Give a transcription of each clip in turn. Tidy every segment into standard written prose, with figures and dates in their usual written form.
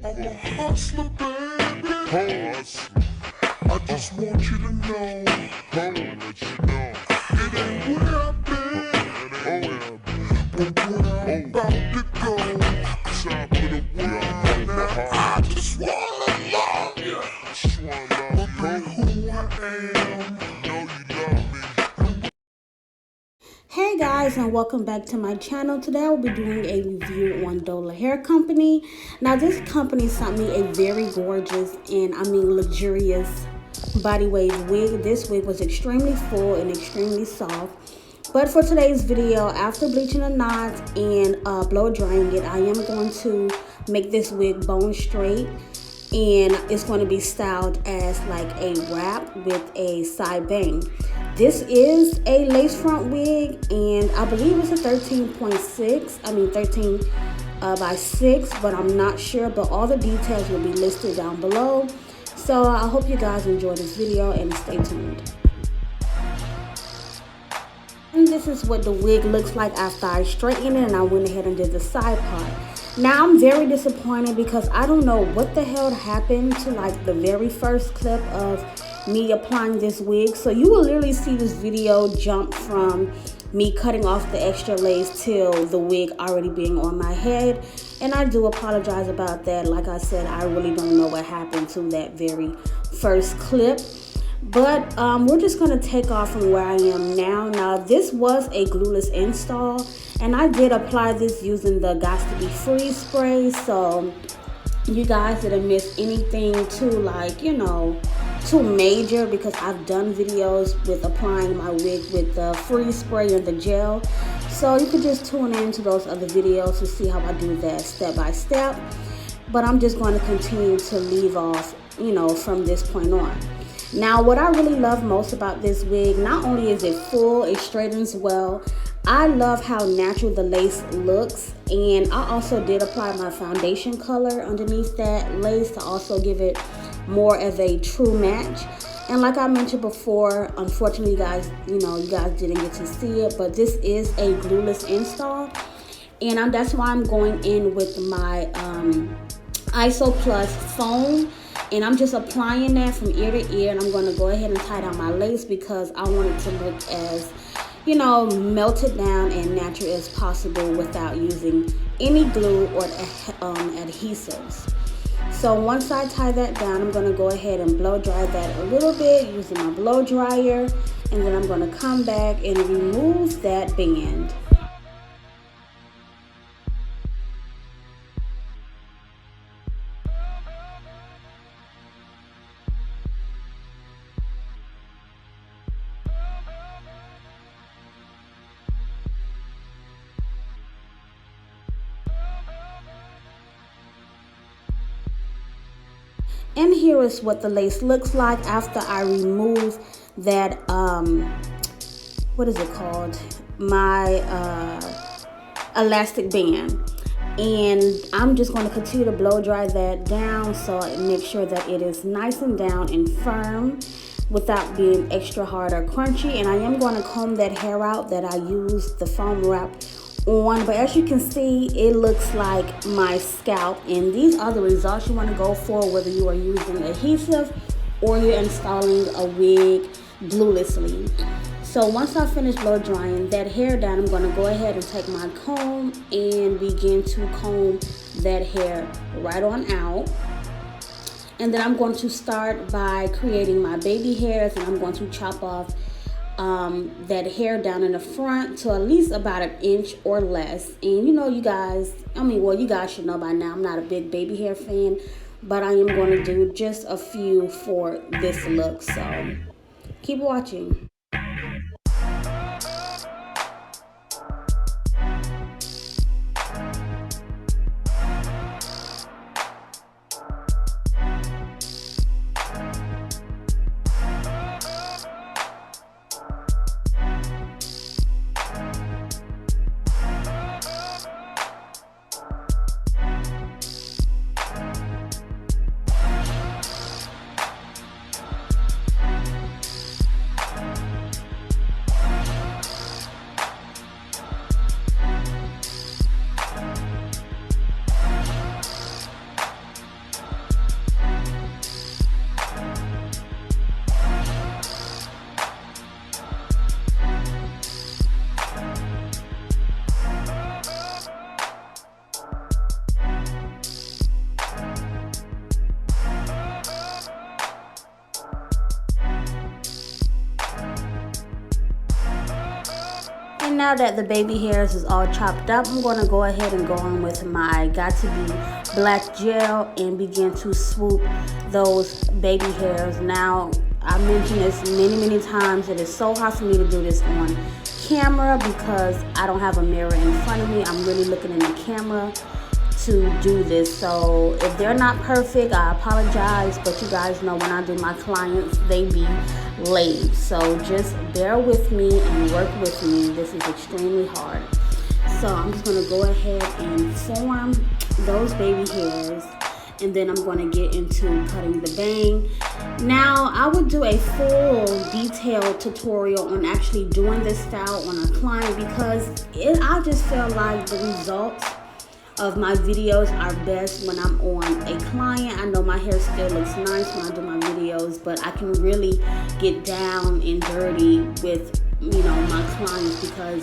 I'm a hustler, baby. Hustler. I just want you to know. Let you know. It ain't where I've been. But where I'm about to go. Top of the world now. I just wanna love you. But be who I am. Know you love me. Hey guys, and welcome back to my channel. Today I will be doing a review on Dola Hair Company. Now this company sent me a very gorgeous and luxurious body wave wig. This wig was extremely full and extremely soft. But for today's video, after bleaching the knots and blow drying it, I am going to make this wig bone straight. And it's going to be styled as like a wrap with a side bang. This is a lace front wig, and I believe it's a 13 by 6, but I'm not sure. But all the details will be listed down below. So I hope you guys enjoy this video and stay tuned. And this is what the wig looks like after I straightened it and I went ahead and did the side part. Now I'm very disappointed because I don't know what the hell happened to like the very first clip of me applying this wig. So you will literally see this video jump from me cutting off the extra lace till the wig already being on my head. And I do apologize about that. Like I said, I really don't know what happened to that very first clip. But we're just going to take off from where I am now. Now, this was a glueless install, and I did apply this using the Got to Be Free spray. So you guys didn't miss anything too major, because I've done videos with applying my wig with the free spray and the gel. So you could just tune into those other videos to see how I do that step by step. But I'm just going to continue to leave off, from this point on. Now, what I really love most about this wig, not only is it full, it straightens well. I love how natural the lace looks, and I also did apply my foundation color underneath that lace to also give it more of a true match. And like I mentioned before, unfortunately, guys, you guys didn't get to see it, but this is a glueless install, and that's why I'm going in with my ISO Plus foam. And I'm just applying that from ear to ear, and I'm going to go ahead and tie down my lace because I want it to look as, melted down and natural as possible without using any glue or adhesives. So once I tie that down, I'm going to go ahead and blow dry that a little bit using my blow dryer, and then I'm going to come back and remove that band. And here is what the lace looks like after I remove that, what is it called? My elastic band. And I'm just going to continue to blow dry that down so I make sure that it is nice and down and firm without being extra hard or crunchy. And I am going to comb that hair out that I used the foam wrap on, but as you can see, it looks like my scalp. And these are the results you want to go for, whether you are using adhesive or you're installing a wig gluelessly. So once I finish blow drying that hair down, I'm going to go ahead and take my comb and begin to comb that hair right on out. And then I'm going to start by creating my baby hairs, and I'm going to chop off that hair down in the front to at least about 1 inch or less. And you guys should know by now I'm not a big baby hair fan, but I am going to do just a few for this look. So keep watching. now that the baby hairs is all chopped up, I'm going to go ahead and go on with my Got To Be black gel and begin to swoop those baby hairs. Now, I mentioned this many times. It is so hard for me to do this on camera because I don't have a mirror in front of me. I'm really looking in the camera to do this. So if they're not perfect, I apologize, but you guys know when I do my clients, they be laid. So just bear with me and work with me. This is extremely hard. So I'm just going to go ahead and form those baby hairs, and then I'm going to get into cutting the bang. Now, I would do a full detailed tutorial on actually doing this style on a client because I just feel like the results of my videos are best when I'm on a client. I know my hair still looks nice when I do my videos, but I can really get down and dirty with, my clients because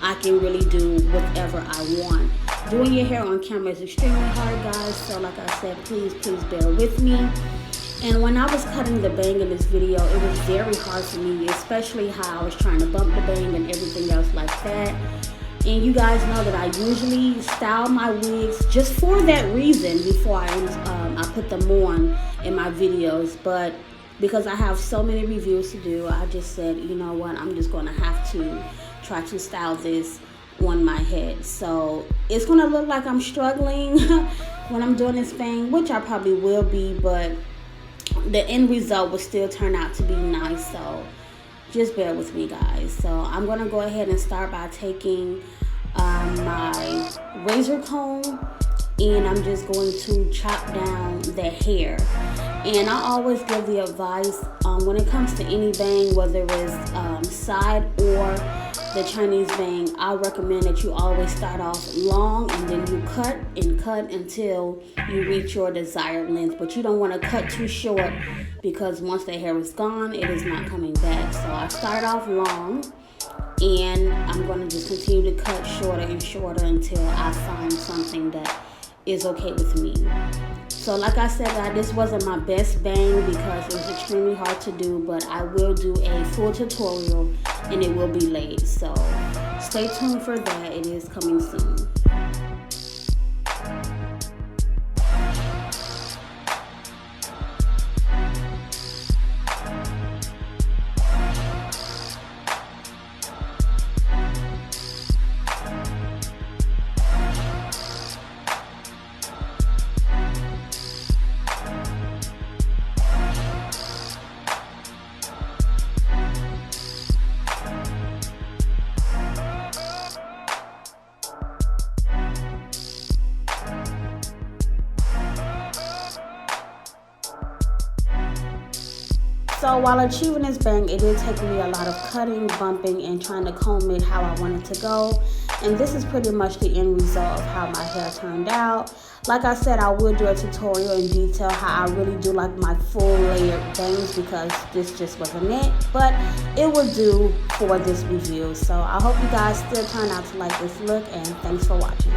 I can really do whatever I want. Doing your hair on camera is extremely hard, guys. So like I said, please bear with me. And when I was cutting the bang in this video, it was very hard for me, especially how I was trying to bump the bang and everything else like that. And you guys know that I usually style my wigs just for that reason before I put them on in my videos. But because I have so many reviews to do, I just said, you know what, I'm just going to have to try to style this on my head. So it's going to look like I'm struggling when I'm doing this bang, which I probably will be, but the end result will still turn out to be nice. So just bear with me, guys. So I'm going to go ahead and start by taking my razor comb, and I'm just going to chop down the hair. And I always give the advice when it comes to any bang, whether it's side or the Chinese bang, I recommend that you always start off long and then you cut and cut until you reach your desired length. But you don't want to cut too short because once the hair is gone, it is not coming back. So I start off long and I'm going to just continue to cut shorter and shorter until I find something that is okay with me. So like I said, guys, this wasn't my best bang because it was extremely hard to do, but I will do a full tutorial and it will be laid. So stay tuned for that. It is coming soon. So while achieving this bang, it did take me a lot of cutting, bumping, and trying to comb it how I wanted to go. And this is pretty much the end result of how my hair turned out. Like I said, I will do a tutorial in detail how I really do like my full layered bangs because this just wasn't it. But it will do for this review. So I hope you guys still turn out to like this look, and thanks for watching.